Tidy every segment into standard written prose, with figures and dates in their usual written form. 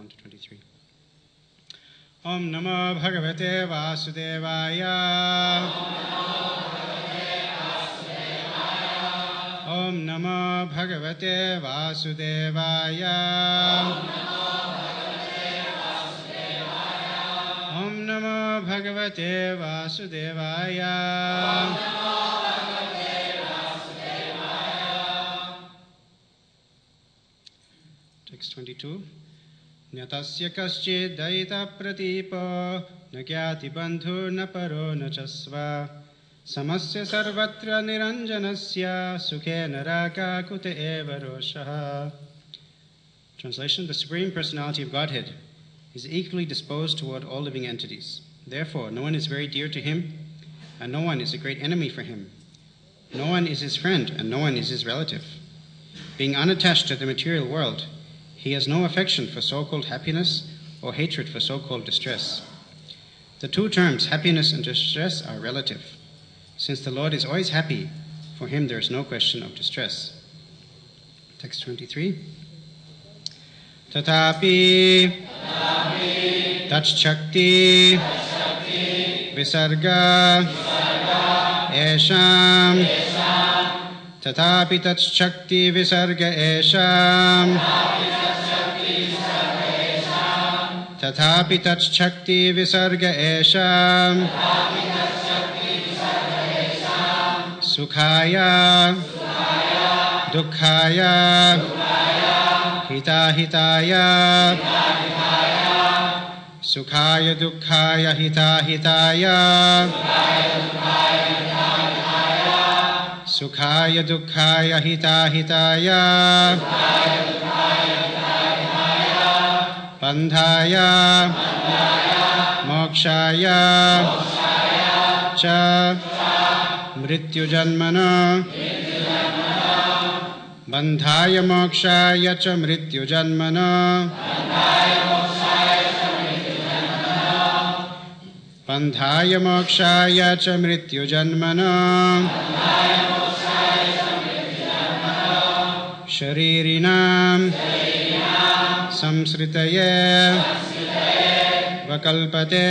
21-23. Om Namo Bhagavate Vasudevaya. Om Namo Bhagavate Vasudevaya. Om Namo Bhagavate Vasudevaya. Text 22. Nyatasya kaschid daita pratipo nagyati bandhu na paro na chasva samasya sarvatra niranjanasya sukhe naraka kute eva roshaha. Translation: The Supreme Personality of Godhead is equally disposed toward all living entities. Therefore, no one is very dear to him, and no one is a great enemy for him. No one is his friend, and no one is his relative. Being unattached to the material world, he has no affection for so-called happiness or hatred for so-called distress. The two terms, happiness and distress, are relative. Since the Lord is always happy, for him there is no question of distress. Text 23. Tatapi Tachchakti Visarga Esham Tatapi Tachchakti Visarga Esham Tatapi Tachchakti Visarga Esham Sukhaya Dukkhaya Hita-hitaya Sukhaya Dukkhaya Hita-hitaya Sukhaya Dukkhaya Hita-hitaya Bandhaya Mokshaya Cha Mrityu Janmana Bandhaya Mokshaya Cha Mrityu Janmana Bandhaya Mokshaya Cha Mrityu Janmana Sharirinam Samsritaye Vakalpate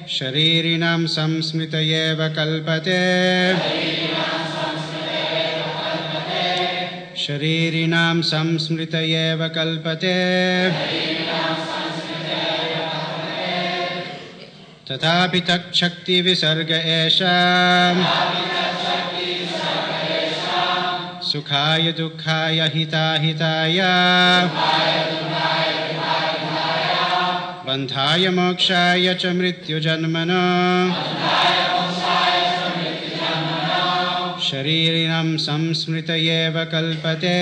Sharirinam Samsmritaye Vakalpate Sharirinam Samsmritaye Vakalpate Tatapi Tachchakti Visarga Esham Sukhaya Dukkhaya Hita-hitaya Bandhaya Mokshaya Cha Mrityu Janmana Sharirinam Samsmritaye Vakalpate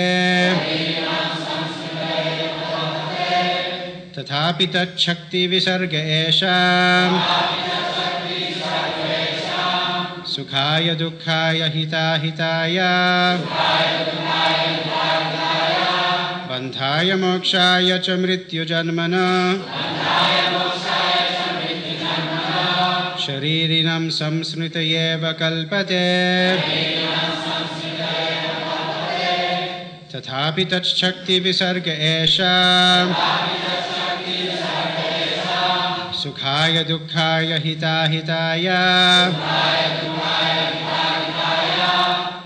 Tatapi Tachchakti Visarga Esham Sukhaya Dukkhaya Hita-hitaya Bandhaya Mokshaya Cha Mrityu Janmana Sharirinam Samsmritaye Vakalpate Tatapi Tachchakti Visarga Esham Sukhaya Dukkhaya Hita-hitaya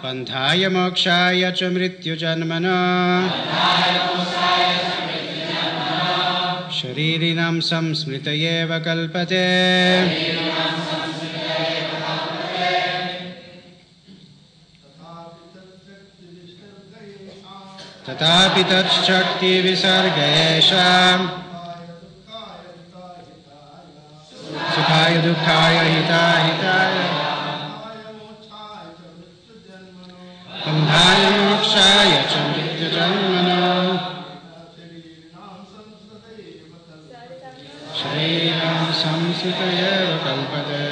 Bandhaya Mokshaya Cha Mrityu Janmana Sharirinam Samsmritaye Vakalpate Tatapi Tachchakti Visarga Esham Sukhaya Dukkhaya Hita-hitaya Bandhaya Mokshaya Cha Mrityu Janmana Shariram Samsritaye Vakalpate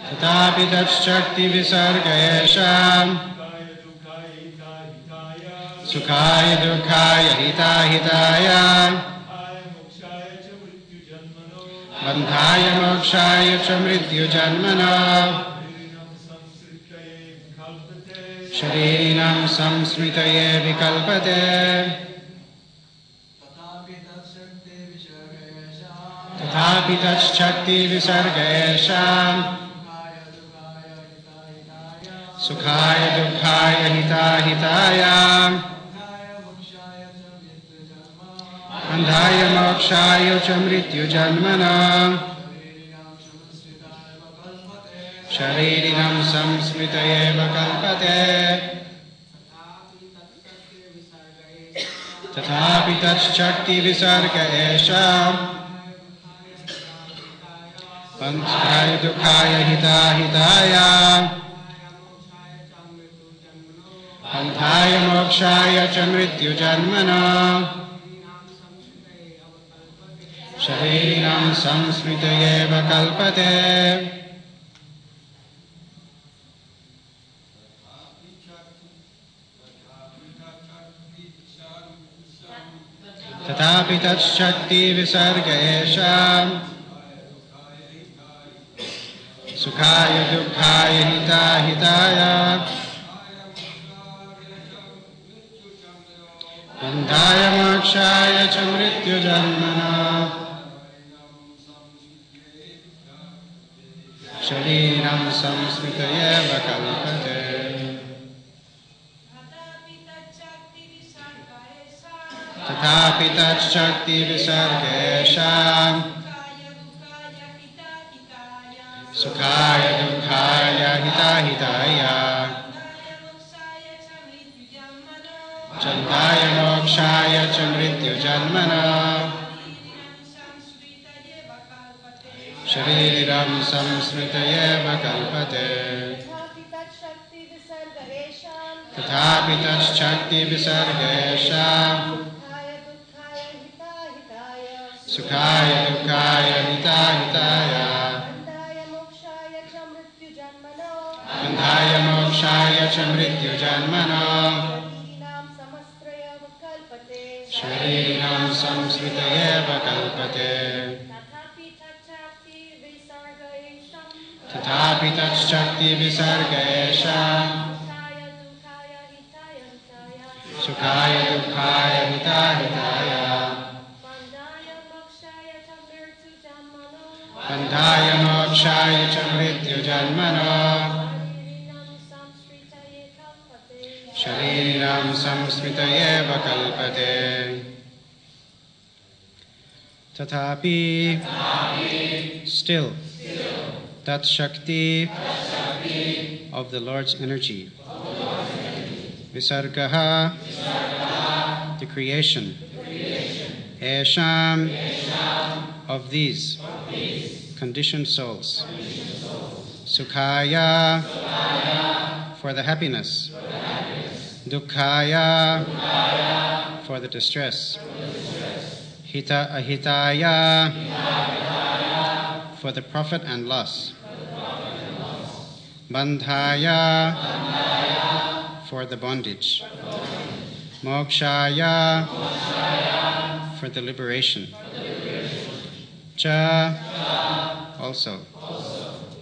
Tatapi Tachchakti Visarga Esham Sukhaya Dukkhaya Hita-hitaya Bandhaya Mokshaya Cha Mrityu Janmana Sharirinam samsmritaye vikalpate. Tathapi tachchakti visarga Sukhaya dukkhaya hitahitaya Bandhaya mokshaya cha mrityu janmana Sharirinam samsmritayeva kalpate Tathapi tachchakti visarga esha Bandhaya dukkhaya hitahitaya Bandhaya mokshaya cha mrityu janmana Sharirinam samsmritayeva kalpate Tathapi tachchakti visarga esha Sukhaya dukkhaya hitahitaya Bandhaya mokshaya cha mrityu janmana Shariram samsmitayeva kalpate Tathapi tachchakti visarga esha Sukhaya dukkhaya hitahitaya Chandaya mokshaya cha mrityu janmana Shariram samsmritayeva kalpate Tathapi tachchakti visarga esha Sukhaya dukkhaya hitahitaya Bandhaya mokshaya cha mrityu janmana Shariram samsmitayeva kalpate Tathapi tachchakti visarga esha Sukhaya dukkhaya hitahitaya Bandhaya mokshaya cha mrityu janmana Shariram samsmitayeva kalpate Tathapi still Tat Shakti of the Lord's energy Visargaha the creation Esham of these conditioned souls Sukhaya for the happiness Dukkhaya for the distress Hitaya for the profit and loss Bandhaya for the bondage Mokshaya for the liberation Cha also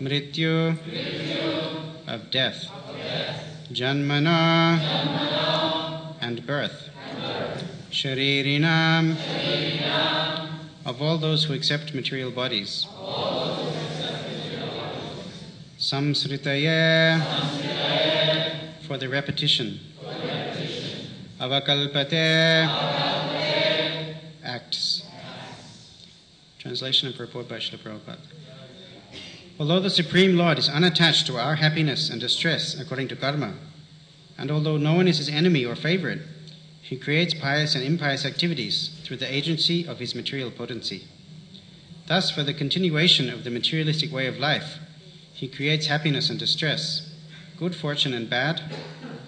Mrityu of death Janmana and birth Sharirinam of all those who accept material bodies Samsritaye for the repetition Avakalpate acts. Translation and purport by Srila Prabhupada. Although the Supreme Lord is unattached to our happiness and distress according to karma, and although no one is his enemy or favorite, he creates pious and impious activities through the agency of his material potency. Thus, for the continuation of the materialistic way of life, he creates happiness and distress, good fortune and bad,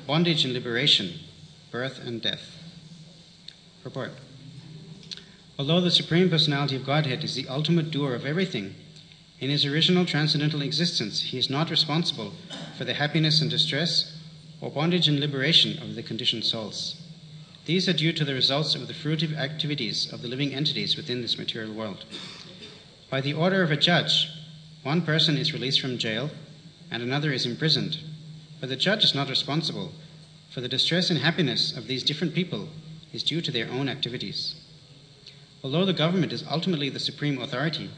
bondage and liberation, birth and death. Purport. Although the Supreme Personality of Godhead is the ultimate doer of everything, in his original transcendental existence, he is not responsible for the happiness and distress or bondage and liberation of the conditioned souls. These are due to the results of the fruitive activities of the living entities within this material world. By the order of a judge, one person is released from jail and another is imprisoned, but the judge is not responsible for the distress and happiness of these different people is due to their own activities. Although the government is ultimately the supreme authority,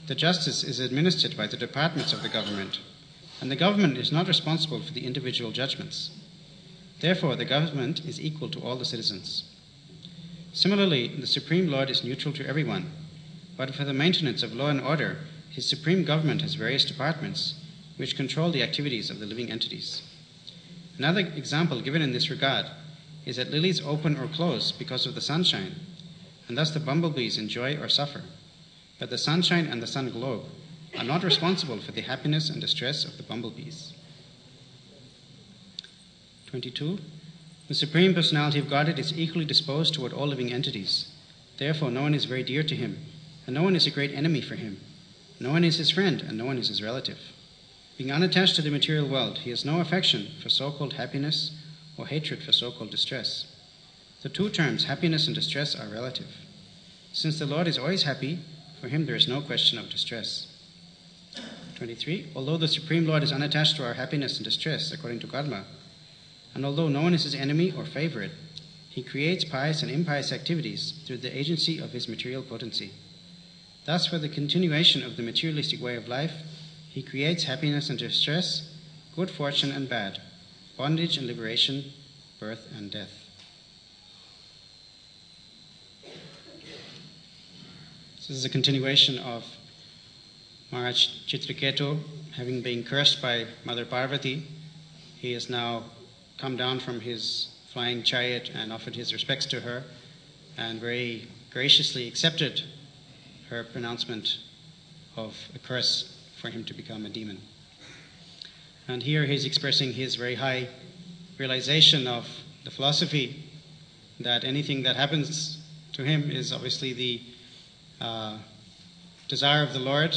the justice is administered by the departments of the government, and the government is not responsible for the individual judgments. Therefore, the government is equal to all the citizens. Similarly, the Supreme Lord is neutral to everyone, but for the maintenance of law and order, his supreme government has various departments which control the activities of the living entities. Another example given in this regard is that lilies open or close because of the sunshine, and thus the bumblebees enjoy or suffer. But the sunshine and the sun globe are not responsible for the happiness and distress of the bumblebees. 22. The Supreme Personality of Godhead is equally disposed toward all living entities. Therefore, no one is very dear to him, and no one is a great enemy for him. No one is his friend, and no one is his relative. Being unattached to the material world, he has no affection for so-called happiness or hatred for so-called distress. The two terms, happiness and distress, are relative. Since the Lord is always happy, for him there is no question of distress. 23. Although the Supreme Lord is unattached to our happiness and distress, according to karma, and although no one is his enemy or favorite, he creates pious and impious activities through the agency of his material potency. Thus, for the continuation of the materialistic way of life, he creates happiness and distress, good fortune and bad, bondage and liberation, birth and death. This is a continuation of Maharaj Chitraketu having been cursed by Mother Parvati. He has now come down from his flying chariot and offered his respects to her and very graciously accepted her pronouncement of a curse for him to become a demon. And here he's expressing his very high realization of the philosophy that anything that happens to him is obviously the desire of the Lord,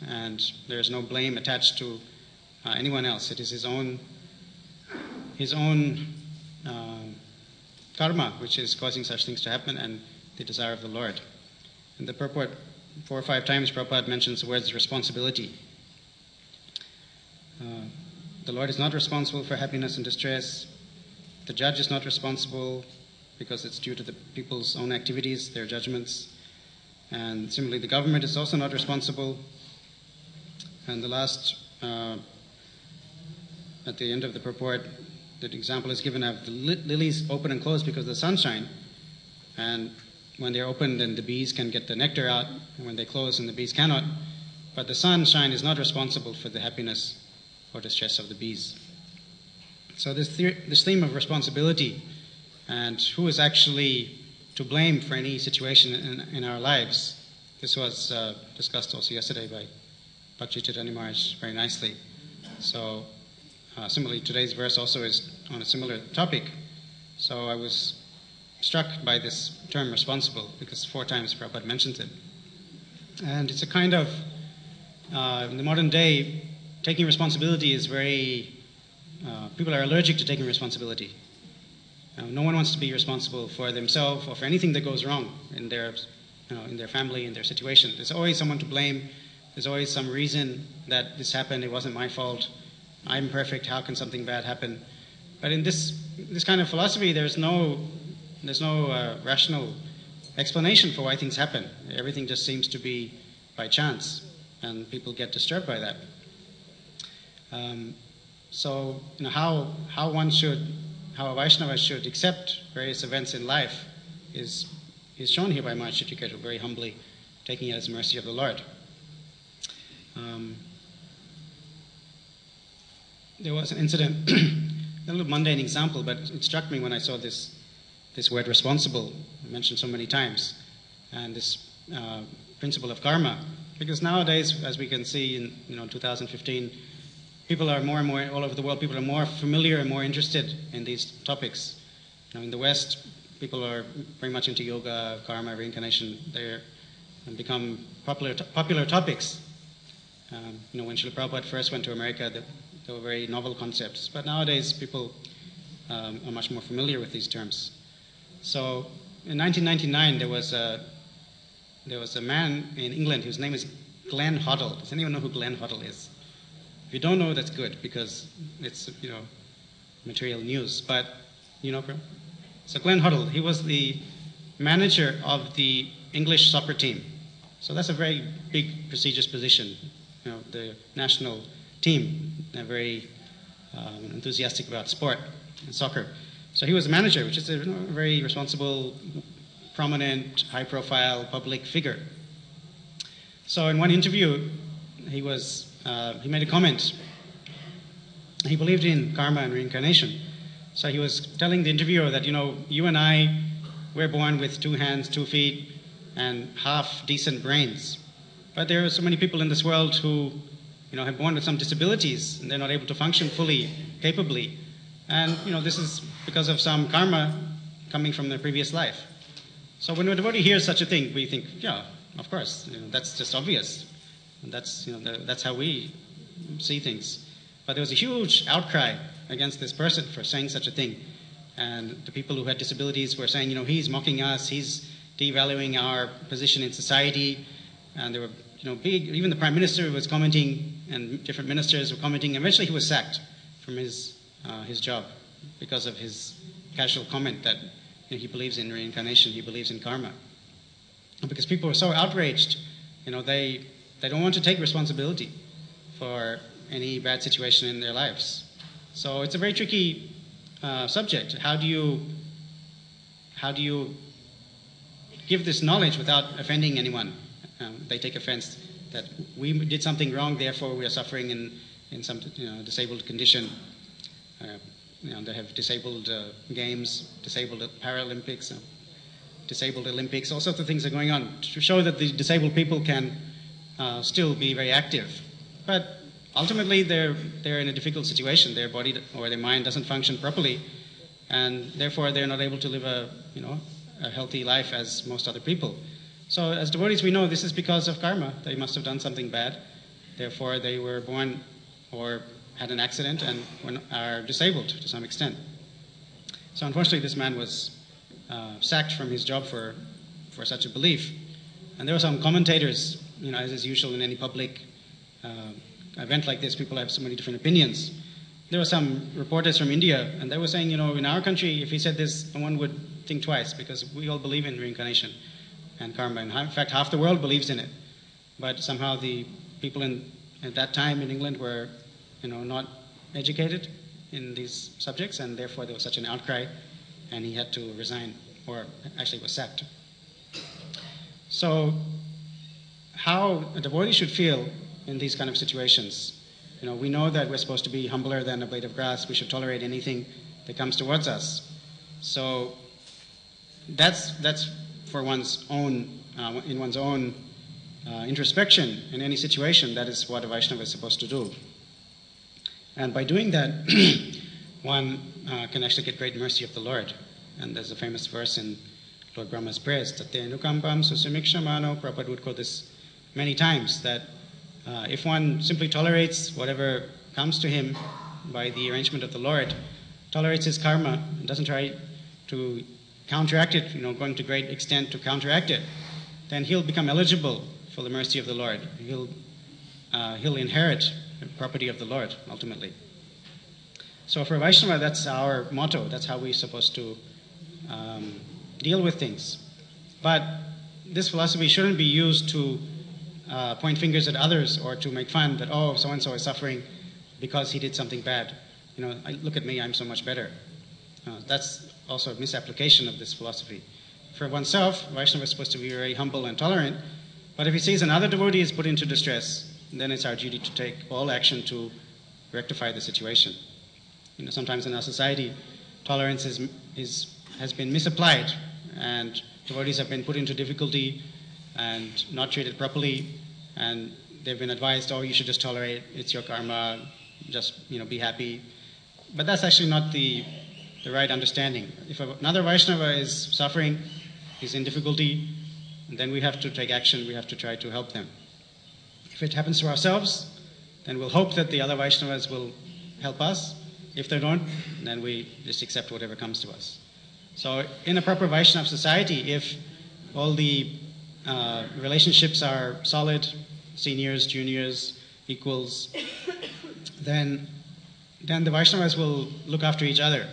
and there's no blame attached to anyone else. It is his own karma which is causing such things to happen, and the desire of the Lord. In the purport, 4 or 5 times Prabhupada mentions the words responsibility. The Lord is not responsible for happiness and distress. The judge is not responsible because it's due to the people's own activities, their judgments. And similarly, the government is also not responsible. And the last, at the end of the purport, the example is given of the lilies open and close because of the sunshine. And when they're open, then the bees can get the nectar out, and when they close, then the bees cannot. But the sunshine is not responsible for the happiness or distress of the bees. So this theme of responsibility and who is actually to blame for any situation in our lives, this was discussed also yesterday by Bhakti Chaitanya Maharaj very nicely. So similarly, today's verse also is on a similar topic. So I was struck by this term responsible because 4 times Prabhupada mentions it. And it's a kind of, in the modern day, taking responsibility is very, people are allergic to taking responsibility. No one wants to be responsible for themselves or for anything that goes wrong in their family, in their situation. There's always someone to blame. There's always some reason that this happened. It wasn't my fault. I'm perfect. How can something bad happen? But in this kind of philosophy, there's no rational explanation for why things happen. Everything just seems to be by chance, and people get disturbed by that. So, how a Vaishnava should accept various events in life is shown here by Maharaj Chitraketu, very humbly taking it as mercy of the Lord. There was an incident, a little mundane example, but it struck me when I saw this word responsible mentioned so many times, and this principle of karma. Because nowadays, as we can see in 2015, people are more and more, all over the world, people are more familiar and more interested in these topics. In the West, people are very much into yoga, karma, reincarnation. They're become popular topics. When Srila Prabhupada first went to America, they were very novel concepts. But nowadays, people are much more familiar with these terms. So, in 1999, there was a man in England whose name is Glenn Hoddle. Does anyone know who Glenn Hoddle is? If you don't know, that's good, because it's material news. But, so Glenn Hoddle, he was the manager of the English soccer team. So that's a very big, prestigious position. The national team, they're very enthusiastic about sport and soccer. So he was the manager, which is a very responsible, prominent, high-profile public figure. So in one interview, he made a comment. He believed in karma and reincarnation. So he was telling the interviewer that, you and I, we're born with 2 hands, 2 feet, and half decent brains. But there are so many people in this world who, have born with some disabilities, and they're not able to function fully, capably. And, this is because of some karma coming from their previous life. So when a devotee hears such a thing, we think, yeah, of course, that's just obvious. And that's how we see things. But there was a huge outcry against this person for saying such a thing. And the people who had disabilities were saying, he's mocking us, he's devaluing our position in society. And there were, even the Prime Minister was commenting, and different ministers were commenting. Eventually he was sacked from his job because of his casual comment that he believes in reincarnation, he believes in karma. Because people were so outraged, they don't want to take responsibility for any bad situation in their lives. So it's a very tricky subject. How do you give this knowledge without offending anyone? They take offense that we did something wrong, therefore we are suffering in some disabled condition. They have disabled games, disabled Paralympics, disabled Olympics, all sorts of things are going on to show that the disabled people can still be very active. But ultimately, they're in a difficult situation. Their body or their mind doesn't function properly, and therefore they're not able to live a healthy life as most other people. So as devotees, we know this is because of karma. They must have done something bad. Therefore, they were born or had an accident and are disabled to some extent. So unfortunately, this man was sacked from his job for such a belief. And there were some commentators, as is usual in any public event like this, people have so many different opinions. There were some reporters from India, and they were saying, in our country, if he said this, no one would think twice, because we all believe in reincarnation and karma. And in fact, half the world believes in it. But somehow the people at that time in England were, not educated in these subjects, and therefore there was such an outcry, and he had to resign, or actually was sacked. So how a devotee should feel in these kind of situations. We know that we're supposed to be humbler than a blade of grass. We should tolerate anything that comes towards us. So that's for one's own, in one's own introspection in any situation. That is what a Vaishnava is supposed to do. And by doing that, one can actually get great mercy of the Lord. And there's a famous verse in Lord Brahma's prayers, Tate Nukampam Susamikshamano. Prabhupada would quote this many times, that if one simply tolerates whatever comes to him by the arrangement of the Lord, tolerates his karma, and doesn't try to counteract it, going to great extent to counteract it, then he'll become eligible for the mercy of the Lord. He'll inherit the property of the Lord, ultimately. So for Vaishnava, that's our motto. That's how we're supposed to deal with things. But this philosophy shouldn't be used to point fingers at others or to make fun that, oh, so-and-so is suffering because he did something bad. Look at me, I'm so much better. That's also a misapplication of this philosophy. For oneself, Vaishnava is supposed to be very humble and tolerant, but if he sees another devotee is put into distress, then it's our duty to take all action to rectify the situation. Sometimes in our society, tolerance has been misapplied, and devotees have been put into difficulty and not treated properly, and they've been advised, oh, you should just tolerate, it's your karma, just be happy. But that's actually not the right understanding. If another Vaishnava is suffering, is in difficulty, then we have to take action, we have to try to help them. If it happens to ourselves, then we'll hope that the other Vaishnavas will help us. If they don't, then we just accept whatever comes to us. So in a proper Vaishnava society, if all the relationships are solid, seniors, juniors, equals, then then the Vaishnavas will look after each other.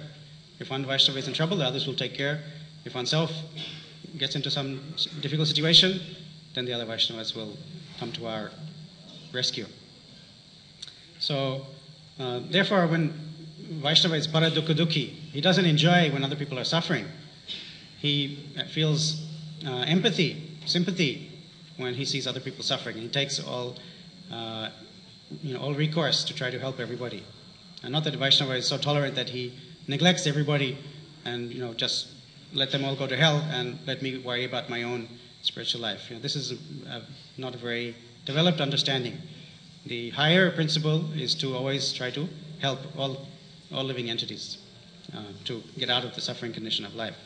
If one Vaishnava is in trouble, the others will take care. If oneself gets into some difficult situation, then the other Vaishnavas will come to our rescue. So, therefore, when Vaishnava is para dukkha dukhi, he doesn't enjoy when other people are suffering. He feels empathy, sympathy when he sees other people suffering. And he takes all recourse to try to help everybody. And not that Vaishnava is so tolerant that he neglects everybody and just let them all go to hell and let me worry about my own spiritual life. This is not a very developed understanding. The higher principle is to always try to help all living entities to get out of the suffering condition of life.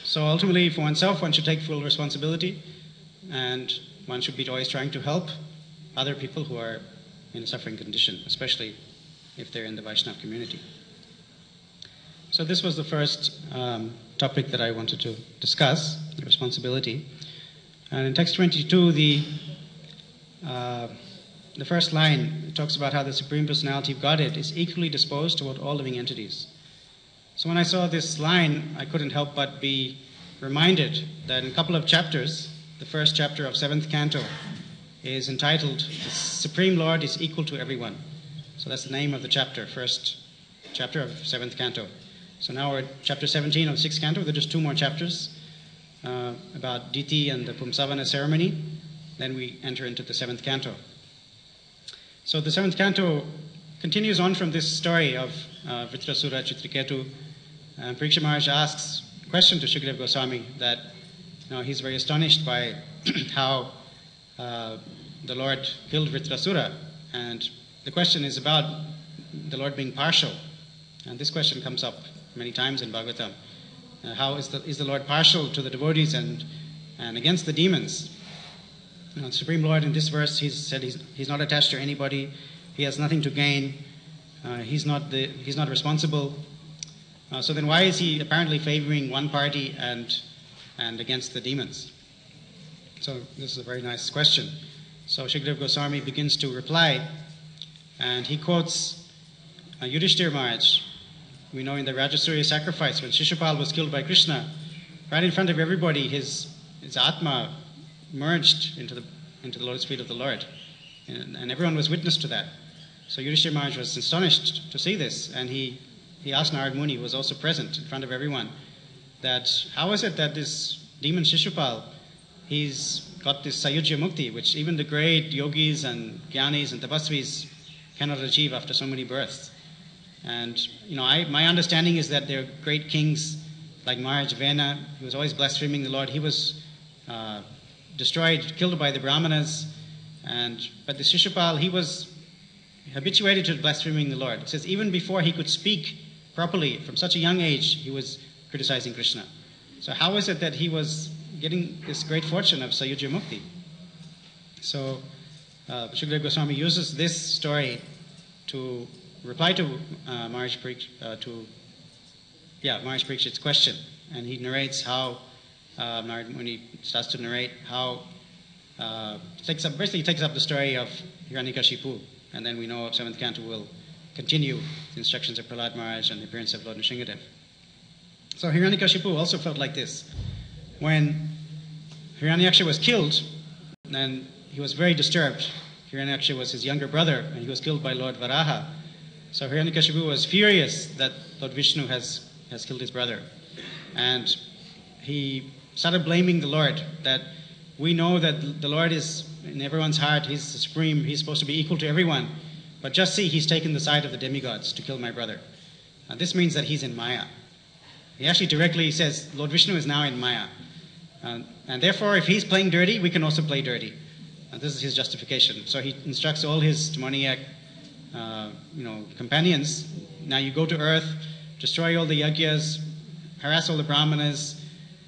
So ultimately, for oneself, one should take full responsibility, and one should be always trying to help other people who are in a suffering condition, especially if they're in the Vaishnava community. So this was the first topic that I wanted to discuss, the responsibility. And in text 22, the first line talks about how the Supreme Personality of Godhead is equally disposed toward all living entities. So when I saw this line, I couldn't help but be reminded that in a couple of chapters, the first chapter of 7th canto is entitled, "The Supreme Lord is Equal to Everyone." So that's the name of the chapter, first chapter of 7th canto. So now we're at chapter 17 of 6th canto. There are just 2 more chapters about Diti and the Pumsavana ceremony. Then we enter into the 7th canto. So the 7th canto continues on from this story of Vritrasura, Chitriketu. Pariksha Maharaj asks a question to Shukadeva Goswami that he's very astonished by how the Lord killed Vritrasura. And the question is about the Lord being partial. And this question comes up many times in Bhagavatam. How is the Lord partial to the devotees and against the demons? The Supreme Lord in this verse, he said he's not attached to anybody. He has nothing to gain. He's not responsible. So then why is he apparently favoring one party and against the demons? So this is a very nice question. So Shukadeva Goswami begins to reply, and he quotes Yudhishthira Maharaj. We know in the Rajasuya sacrifice, when Shishupal was killed by Krishna, right in front of everybody, his Atma merged into the lotus feet of the Lord. And everyone was witness to that. So Yudhishthira Maharaj was astonished to see this, and he asked Narad Muni, who was also present in front of everyone, that how is it that this demon Shishupal, he's got this Sayujya Mukti, which even the great yogis and jnanis and tapasvis cannot achieve after so many births. And my understanding is that there are great kings like Maharaj Vena, who was always blaspheming the Lord. He was destroyed, killed by the Brahmanas, but the Shishupal, he was habituated to blaspheming the Lord. It says even before he could speak properly, from such a young age, he was criticizing Krishna. So how is it that he was getting this great fortune of Sayujya Mukti? So Shukadeva Goswami uses this story to reply to Maharaj Parikshit's question, and he narrates how when he starts to narrate how takes up the story of Hiranyakashipu, and then we know 7th canto will continue the instructions of Prahlad Maharaj and the appearance of Lord Nrsingadev. So Hiranyakashipu also felt like this. When Hiranyaksha was killed, then he was very disturbed. Hiranyaksha was his younger brother, and he was killed by Lord Varaha. So Hiranyakashipu was furious that Lord Vishnu has killed his brother. And he started blaming the Lord, that we know that the Lord is in everyone's heart, he's the supreme, he's supposed to be equal to everyone. But just see, he's taken the side of the demigods to kill my brother. This means that he's in Maya. He actually directly says, Lord Vishnu is now in Maya. And therefore, if he's playing dirty, we can also play dirty. This is his justification. So he instructs all his demoniac companions, now you go to earth, destroy all the yagyas, harass all the brahmanas.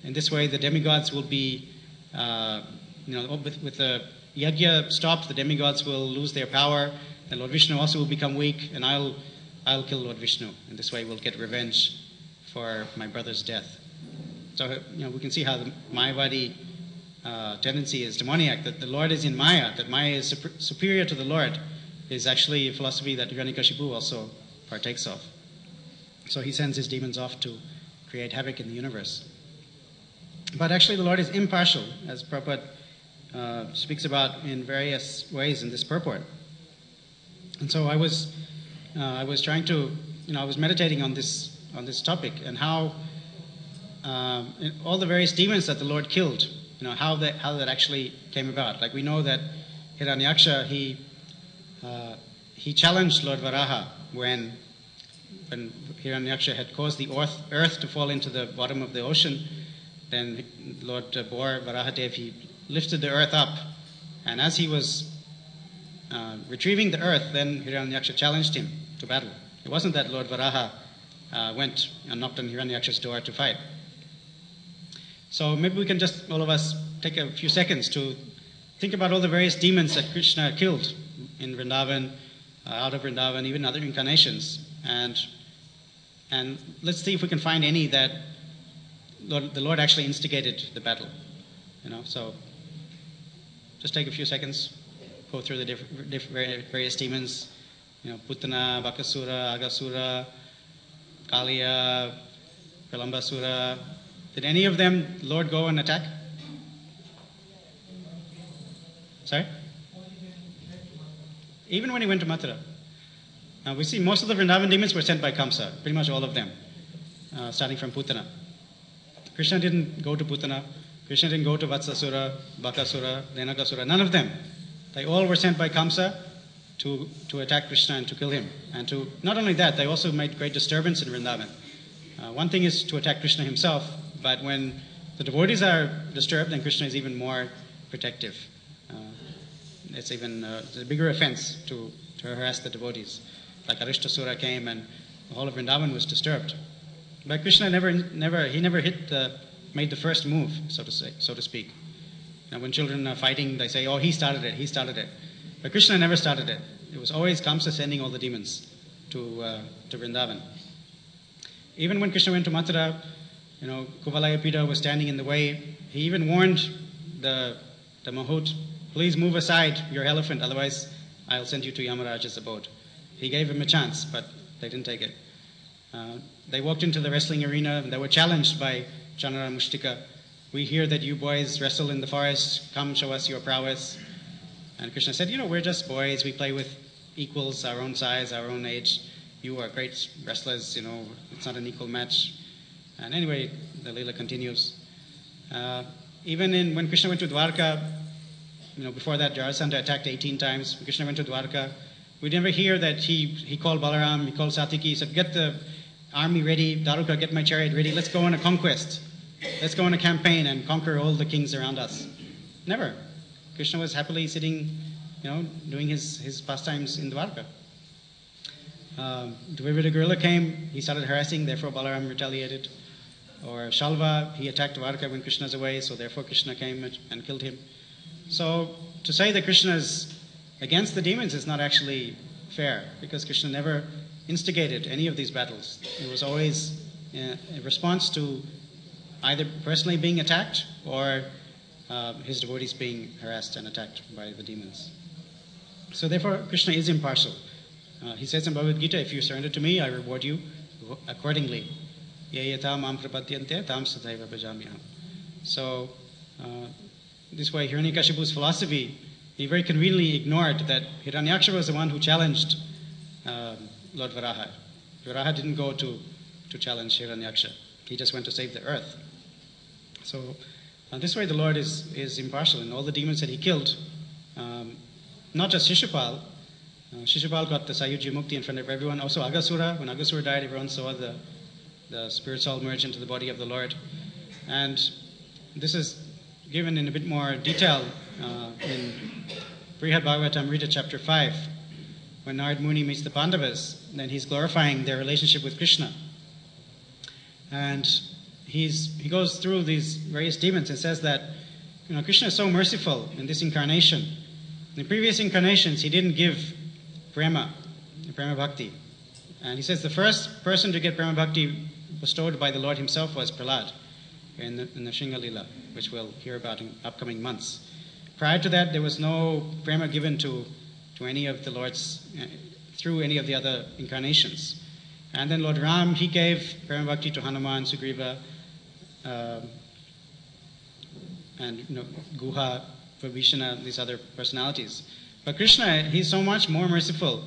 In this way, the demigods will be, with the yagya stopped, the demigods will lose their power, and Lord Vishnu also will become weak, and I'll kill Lord Vishnu. In this way, we'll get revenge for my brother's death. So, we can see how the Mayavadi tendency is demoniac, that the Lord is in Maya, that Maya is superior to the Lord, is actually a philosophy that Hiranyakashipu also partakes of. So he sends his demons off to create havoc in the universe. But actually the Lord is impartial, as Prabhupada speaks about in various ways in this purport. And so I was trying to, I was meditating on this topic and how all the various demons that the Lord killed, how that actually came about. Like we know that Hiranyaksha, he challenged Lord Varaha when Hiranyaksha had caused the earth to fall into the bottom of the ocean. Then Lord bore Varahadev, he lifted the earth up, and as he was retrieving the earth, then Hiranyaksha challenged him to battle. It wasn't that Lord Varaha went and knocked on Hiranyaksha's door to fight. So maybe we can just, all of us, take a few seconds to think about all the various demons that Krishna killed in Vrindavan, out of Vrindavan, even other incarnations. And let's see if we can find any that the Lord actually instigated the battle. So just take a few seconds, go through the various demons, Putana, Bakasura, Agasura, Kaliya, Pralambasura. Did any of them the Lord go and attack? Sorry? Even when he went to Mathura. Now we see most of the Vrindavan demons were sent by Kamsa, pretty much all of them, starting from Putana. Krishna didn't go to Putana, Krishna didn't go to Vatsasura, Bakasura, Denakasura, none of them. They all were sent by Kamsa to attack Krishna and to kill him. And not only that, they also made great disturbance in Vrindavan. One thing is to attack Krishna himself, but when the devotees are disturbed, then Krishna is even more protective. It's even a bigger offense to harass the devotees. Like Arishtasura came and the whole of Vrindavan was disturbed. But Krishna never made the first move, so to speak. When children are fighting, they say, "Oh, he started it." But Krishna never started it. It was always Kamsa sending all the demons to Vrindavan. Even when Krishna went to Mathura, Kuvalaya Pita was standing in the way. He even warned the Mahut, "Please move aside your elephant, otherwise I'll send you to Yamaraj's abode." He gave him a chance, but they didn't take it. They walked into the wrestling arena and they were challenged by Chanara Mushtika. "We hear that you boys wrestle in the forest. Come, show us your prowess." And Krishna said, "We're just boys. We play with equals, our own size, our own age. You are great wrestlers, it's not an equal match." And anyway, the Leela continues. Even when Krishna went to Dwarka, before that, Jarasandha attacked 18 times. When Krishna went to Dwarka, we never hear that he called Balaram, he called Satiki, he said, "Get the army ready, Daruka, get my chariot ready, let's go on a conquest. Let's go on a campaign and conquer all the kings around us." Never. Krishna was happily sitting, doing his pastimes in Dwarka. Dvivida gorilla came, he started harassing, therefore Balaram retaliated. Or Shalva, he attacked Dwarka when Krishna's away, so therefore Krishna came and killed him. So to say that Krishna is against the demons is not actually fair, because Krishna never instigated any of these battles. It was always a response to either personally being attacked or his devotees being harassed and attacked by the demons. So therefore Krishna is impartial. He says in Bhagavad Gita, "If you surrender to me, I reward you accordingly." Ye yata mam prapadyante tam sathaiva bhajamyaham. So this way Hiranyakashipu's philosophy, he very conveniently ignored that Hiranyaksha was the one who challenged Lord Varaha. Varaha didn't go to challenge Hiranyaksha. He just went to save the earth. So this way the Lord is impartial in all the demons that he killed. Not just Shishupal. Shishupal got the Sayuji Mukti in front of everyone. Also Agasura. When Agasura died, everyone saw the spirit soul merge into the body of the Lord. And this is given in a bit more detail in Brihad Bhagavatamrita chapter 5. When Narad Muni meets the Pandavas, then he's glorifying their relationship with Krishna. And he goes through these various demons and says that Krishna is so merciful in this incarnation. In the previous incarnations, he didn't give prema bhakti. And he says the first person to get prema bhakti bestowed by the Lord himself was Prahlad in the Shringa Lila, which we'll hear about in upcoming months. Prior to that, there was no prema given to to any of the Lord's, through any of the other incarnations. And then Lord Ram, he gave Prema Bhakti to Hanuman, Sugriva, and Guha, Vibhishana, these other personalities. But Krishna, he's so much more merciful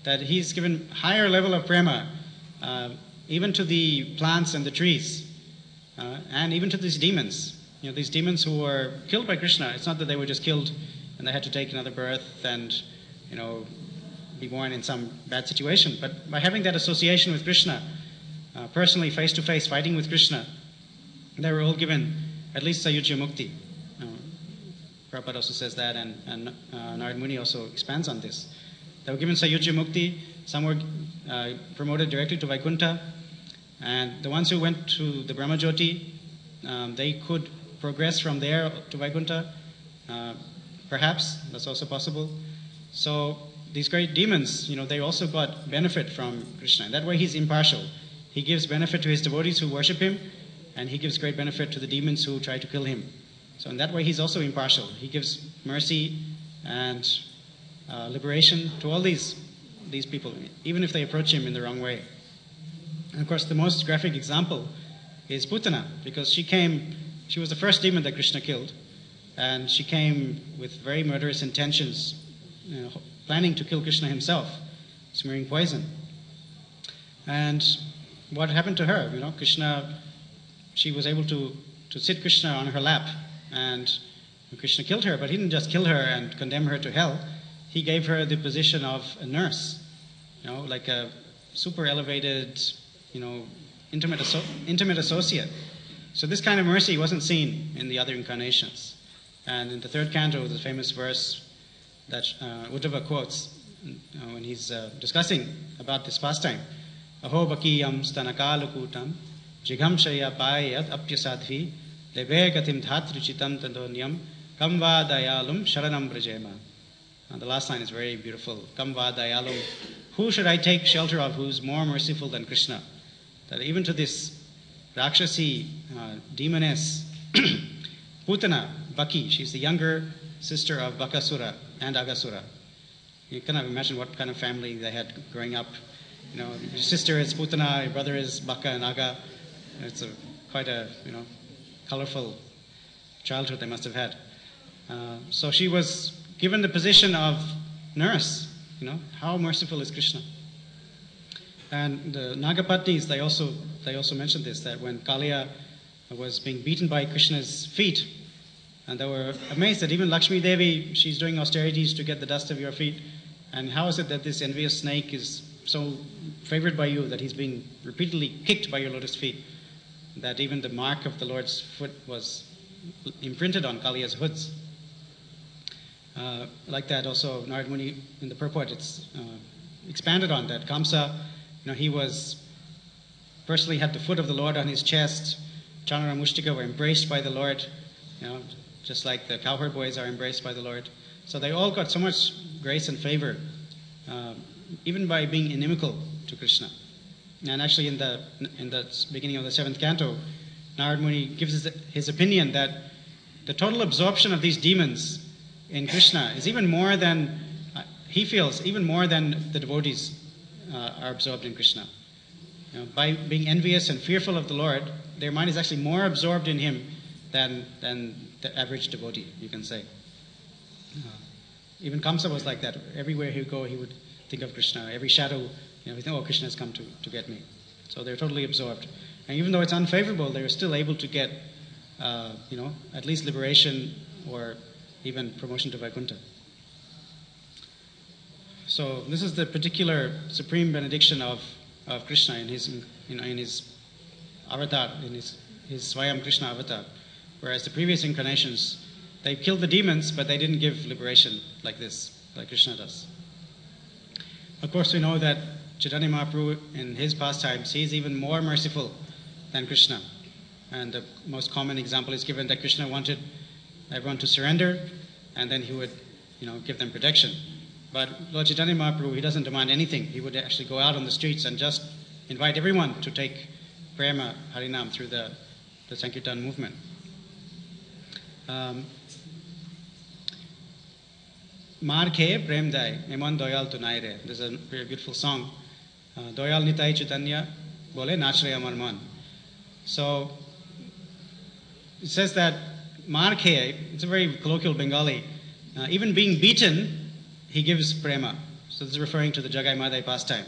that he's given higher level of prema, even to the plants and the trees, and even to these demons. These demons who were killed by Krishna. It's not that they were just killed and they had to take another birth and, be born in some bad situation. But by having that association with Krishna, personally, face to face, fighting with Krishna, they were all given at least Sayujya Mukti. Prabhupada also says that, and Narad Muni also expands on this. They were given Sayujya Mukti, some were promoted directly to Vaikuntha, and the ones who went to the Brahmajyoti, they could progress from there to Vaikuntha. Perhaps, that's also possible. So these great demons, they also got benefit from Krishna. And that way he's impartial. He gives benefit to his devotees who worship him, and he gives great benefit to the demons who try to kill him. So in that way he's also impartial. He gives mercy and liberation to all these people, even if they approach him in the wrong way. And of course the most graphic example is Putana, because she was the first demon that Krishna killed, and she came with very murderous intentions, planning to kill Krishna himself, smearing poison. And what happened to her? Krishna, she was able to sit Krishna on her lap, and Krishna killed her, but he didn't just kill her and condemn her to hell. He gave her the position of a nurse, like a super elevated, intimate associate. So this kind of mercy wasn't seen in the other incarnations. And in the third canto, the famous verse that Uddhava quotes when he's discussing about this pastime, Aho bakiyam stanakalukutam jighamshaya payat apyasadvi lebe gatim dhatrichitam tadonyam kamva dayalum sharanam brajema. The last line is very beautiful. Kamva dayalum. Who should I take shelter of who's more merciful than Krishna? That even to this Rakshasi demoness, Putana, Baki, she's the younger sister of Bakasura and Agasura. You cannot imagine what kind of family they had growing up. Your sister is Putana, your brother is Baka and Aga. It's quite a colorful childhood they must have had. So she was given the position of nurse. How merciful is Krishna? And the Nagapatnis, they also mentioned this, that when Kaliya was being beaten by Krishna's feet, and they were amazed that even Lakshmi Devi, she's doing austerities to get the dust of your feet, and how is it that this envious snake is so favored by you that he's being repeatedly kicked by your lotus feet, that even the mark of the Lord's foot was imprinted on Kaliya's hoods. Like that also, Narad Muni in the purport, it's expanded on that. Kamsa, he was personally had the foot of the Lord on his chest. Chanara and Mushtika were embraced by the Lord, just like the cowherd boys are embraced by the Lord. So they all got so much grace and favor, even by being inimical to Krishna. And actually in the beginning of the 7th canto, Narad Muni gives his opinion that the total absorption of these demons in Krishna is even more than, he feels, even more than the devotees are absorbed in Krishna. By being envious and fearful of the Lord, their mind is actually more absorbed in him than the average devotee, you can say. Even Kamsa was like that. Everywhere he would go, he would think of Krishna. Every shadow, he think, oh, Krishna has come to get me. So they're totally absorbed. And even though it's unfavorable, they're still able to get, at least liberation or even promotion to Vaikuntha. So this is the particular supreme benediction of Krishna in his avatar, in his Swayam Krishna avatar. Whereas the previous incarnations, they killed the demons, but they didn't give liberation like this, like Krishna does. Of course, we know that Chaitanya Mahaprabhu, in his pastimes, he is even more merciful than Krishna. And the most common example is given that Krishna wanted everyone to surrender, and then he would, give them protection. But Lord Chaitanya Mahaprabhu, he doesn't demand anything. He would actually go out on the streets and just invite everyone to take Prema Harinam through the Sankirtan movement. Mar khe prem dai, emon doyal tu nai re. There's a very beautiful song. Doyal nitai Chaitanya, bole nachre amar man. So it says that Mar khe, it's a very colloquial Bengali, even being beaten, he gives prema. So this is referring to the Jagai Madai pastime.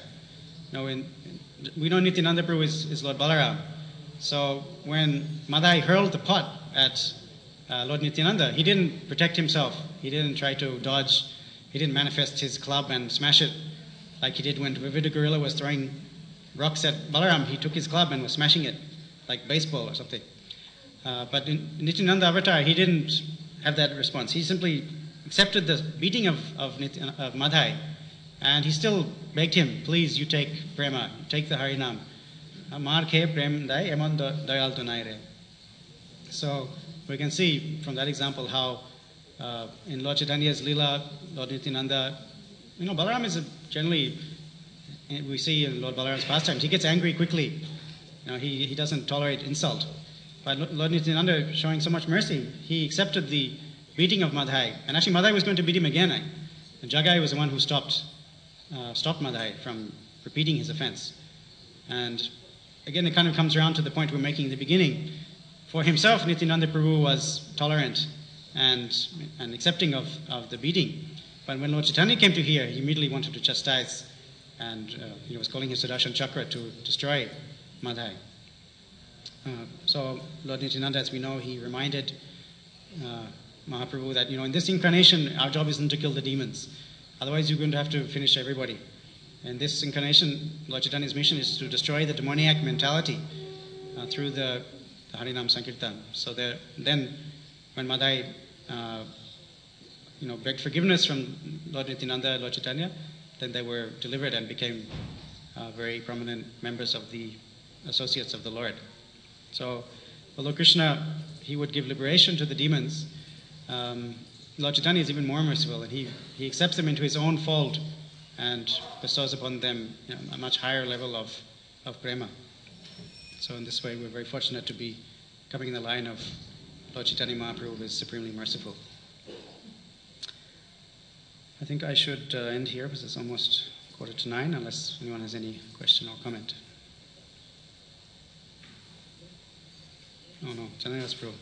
We know Nityananda Prabhu is Lord Balaram. So when Madai hurled the pot at Lord Nityananda, he didn't protect himself. He didn't try to dodge. He didn't manifest his club and smash it like he did when Vivida Gorilla was throwing rocks at Balaram. He took his club and was smashing it like baseball or something. But in Nityananda Avatar, he didn't have that response. He simply accepted the beating of Madhai, and he still begged him, please, you take prema, take the Harinam. Mar khe prem dai emon dayal tu nai re. So we can see from that example how in Lord Chaitanya's Leela, Lord Nityananda, Balaram is generally, we see in Lord Balaram's pastimes, he gets angry quickly. He doesn't tolerate insult. But Lord Nityananda, showing so much mercy, he accepted the beating of Madhai. And actually Madhai was going to beat him again. And Jagai was the one who stopped Madhai from repeating his offense. And again, it kind of comes around to the point we're making in the beginning. For himself, Nityananda Prabhu was tolerant and accepting of the beating. But when Lord Chaitanya came to hear, he immediately wanted to chastise and he was calling his Sudarshan Chakra to destroy Madhai. So Lord Nityananda, as we know, he reminded Mahaprabhu that, in this incarnation, our job isn't to kill the demons. Otherwise, you're going to have to finish everybody. In this incarnation, Lord Chaitanya's mission is to destroy the demoniac mentality through the Harinam Sankirtan. So then, when Madhai, begged forgiveness from Lord Nityananda and Lord Chaitanya, then they were delivered and became very prominent members of the associates of the Lord. So, although Krishna, he would give liberation to the demons, Lord Chaitanya is even more merciful, and he accepts them into his own fold and bestows upon them a much higher level of prema. So in this way, we're very fortunate to be coming in the line of Lord Chaitanya Mahaprabhu, who is supremely merciful. I think I should end here because it's almost 8:45, unless anyone has any question or comment. No, Chanaya's Prabhu.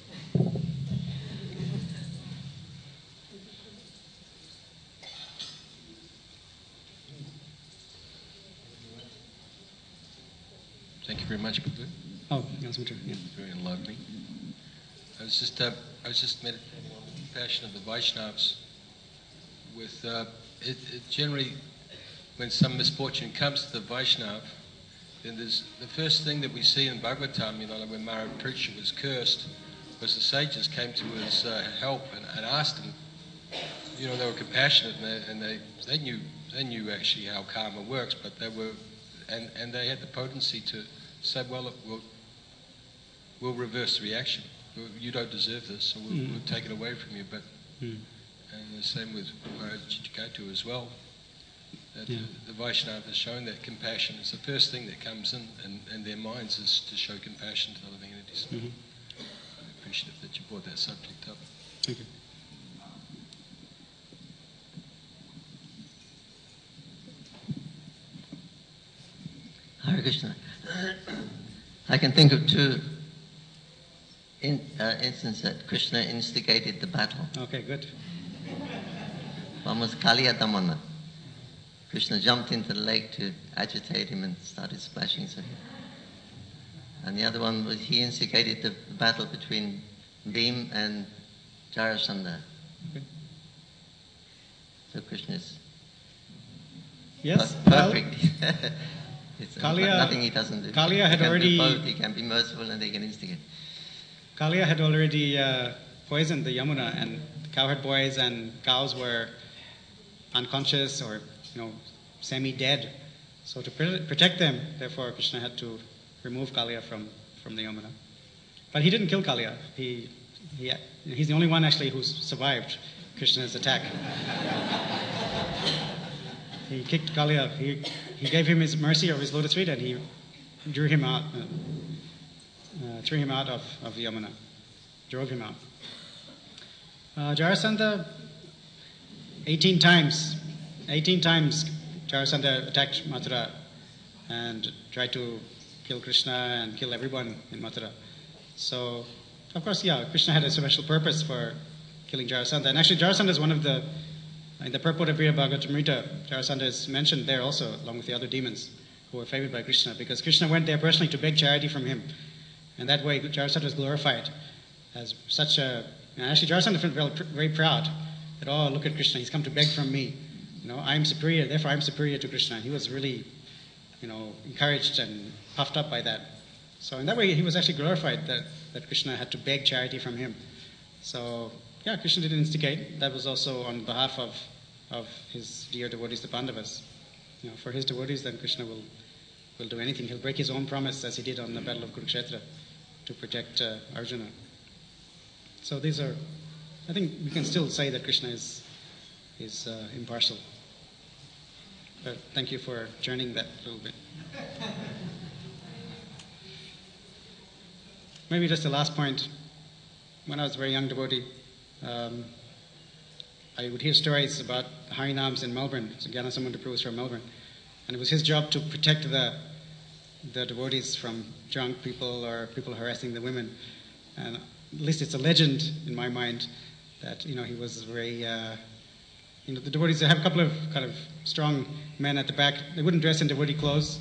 Thank you very much, Prabhu. Oh, yes, me too. Yeah. Very enlightening. I was just meditating on the compassion of the Vaishnavas. With it generally, when some misfortune comes to the Vaishnav, then there's the first thing that we see in Bhagavatam, when Mahariprisha was cursed, was the sages came to his help and asked him. They were compassionate and they knew actually how karma works, but they were and they had the potency to say, well, we'll reverse the reaction. You don't deserve this, so we'll take it away from you. But and the same with Chichikatu as well. That the Vaishnava has shown that compassion is the first thing that comes in their minds is to show compassion to the living entities. Mm-hmm. I appreciate that you brought that subject up. Thank you. Hare Krishna. I can think of two instances that Krishna instigated the battle. Okay, good. One was Kaliya Damana. Krishna jumped into the lake to agitate him and started splashing. And the other one was he instigated the battle between Bhim and Jarasandha. Okay. So Krishna is Well, perfect. Kaliya, nothing he doesn't do. Kaliya had already. Both. He can be merciful and they can instigate. Kaliya had already poisoned the Yamuna, and the cowherd boys and cows were unconscious or semi-dead. So to protect them, therefore Krishna had to remove Kaliya from the Yamuna. But he didn't kill Kaliya. He's the only one actually who survived Krishna's attack. He kicked Kaliya. He gave him his mercy of his lotus feet, and he drew him out, threw him out of the Yamuna, drove him out. Jarasandha, 18 times Jarasandha attacked Mathura and tried to kill Krishna and kill everyone in Mathura. So, of course, Krishna had a special purpose for killing Jarasandha. And actually, Jarasandha is one of in the purport of Veera Bhagavatamrita, Jarasandha is mentioned there also, along with the other demons who were favored by Krishna, because Krishna went there personally to beg charity from him. And that way, Jarasandha was glorified as such a... And actually, Jarasandha felt very proud that, oh, look at Krishna, he's come to beg from me. I'm superior, therefore I'm superior to Krishna. He was really, encouraged and puffed up by that. So in that way, he was actually glorified that Krishna had to beg charity from him. So, Krishna didn't instigate. That was also on behalf of his dear devotees, the Pandavas. For his devotees, then Krishna will do anything. He'll break his own promise, as he did on the battle of Kurukshetra, to protect Arjuna. So these are, I think we can still say that Krishna is impartial. But thank you for journeying that a little bit. Maybe just the last point. When I was a very young devotee, I would hear stories about Harinams in Melbourne. So Gyanasamudra Prabhu was from Melbourne. And it was his job to protect the devotees from drunk people or people harassing the women. And at least it's a legend in my mind that, he was very... the devotees, they have a couple of kind of strong men at the back. They wouldn't dress in devotee clothes,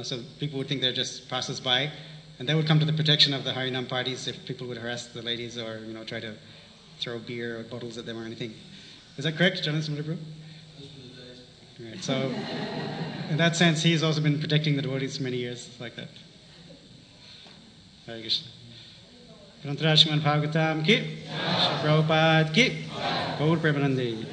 so people would think they're just passers-by. And they would come to the protection of the Harinam parties if people would harass the ladies or, try to throw beer or bottles at them or anything. Is that correct, Jonathan Prabhu? Right, so in that sense, he's also been protecting the devotees for many years, like that. Hare Krishna. Grantara Srimad Bhagavatam ki, Prabhupada ki, Gaur Premanande.